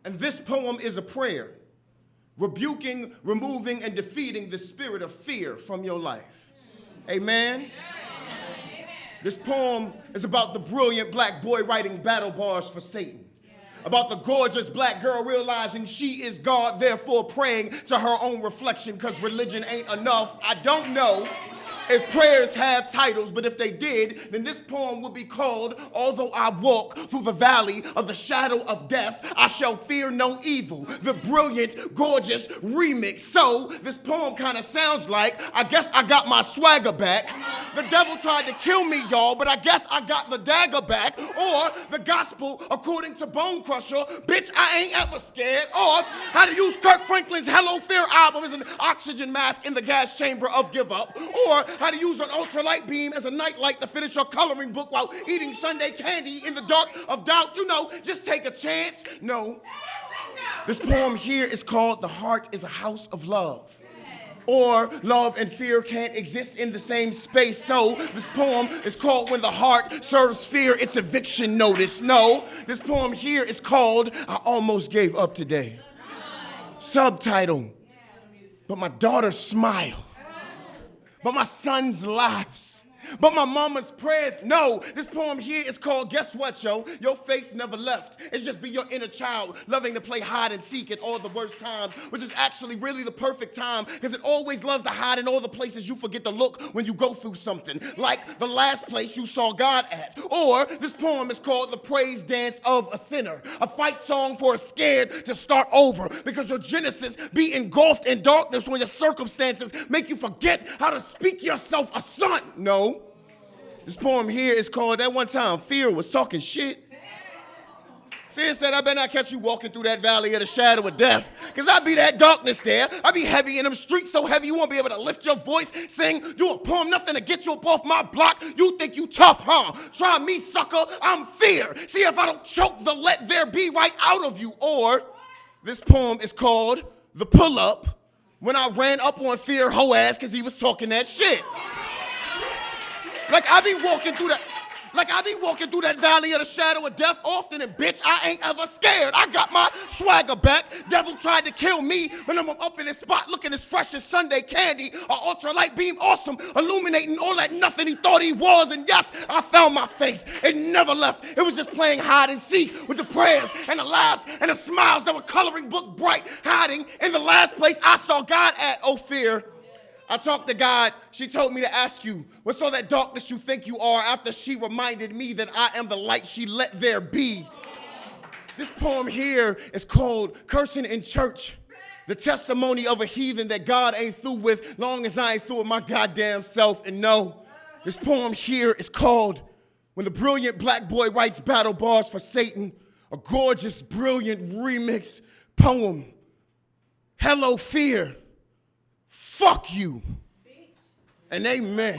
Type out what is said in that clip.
And this poem is a prayer, rebuking, removing, and defeating the spirit of fear from your life. Amen? This poem is about the brilliant black boy writing battle bars for Satan. About the gorgeous black girl realizing she is God, therefore praying to her own reflection because religion ain't enough. I don't know if prayers have titles, but if they did, then this poem would be called, Although I Walk Through the Valley of the Shadow of Death, I Shall Fear No Evil. The brilliant, gorgeous remix. So this poem kind of sounds like, I guess I got my swagger back. The devil tried to kill me, y'all, but I guess I got the dagger back. Or the gospel according to Bone Crusher, bitch, I ain't ever scared. Or how to use Kirk Franklin's Hello Fear album as an oxygen mask in the gas chamber of give up. Or how to use an ultralight beam as a nightlight to finish your coloring book while eating Sunday candy in the dark of doubt. You know, just take a chance. No. This poem here is called The Heart is a House of Love. Or love and fear can't exist in the same space. So this poem is called When the Heart Serves Fear Its Eviction Notice. No, this poem here is called I Almost Gave Up Today. Subtitle, But My Daughter's Smile. But my son's laughs. But my mama's prayers. No, this poem here is called, guess what, yo? Your faith never left. It's just be your inner child, loving to play hide and seek at all the worst times, which is actually really the perfect time, because it always loves to hide in all the places you forget to look when you go through something, like the last place you saw God at. Or this poem is called The Praise Dance of a Sinner, a fight song for a scared to start over, because your Genesis be engulfed in darkness when your circumstances make you forget how to speak yourself a son. No. This poem here is called That One Time Fear Was Talking Shit. Fear said, I better not catch you walking through that valley of the shadow of death, because I be that darkness there. I be heavy in them streets, so heavy you won't be able to lift your voice, sing, do a poem, nothing to get you up off my block. You think you tough, huh? Try me, sucker, I'm fear. See if I don't choke the let there be right out of you. Or this poem is called The Pull-Up, when I ran up on fear hoe ass because he was talking that shit. Like I be walking through that valley of the shadow of death often, and bitch, I ain't ever scared. I got my swagger back. Devil tried to kill me when I'm up in this spot looking as fresh as Sunday candy. A ultralight beam awesome, illuminating all that nothing he thought he was. And yes, I found my faith. It never left. It was just playing hide and seek with the prayers and the laughs and the smiles that were coloring book bright, hiding in the last place I saw God at. Oh, fear. I talked to God. She told me to ask you, what's all that darkness you think you are, after she reminded me that I am the light she let there be. This poem here is called Cursing in Church, the testimony of a heathen that God ain't through with long as I ain't through with my goddamn self. And no, this poem here is called When the Brilliant Black Boy Writes Battle Bars for Satan, a gorgeous, brilliant remix poem. Hello, fear. Fuck you. And amen.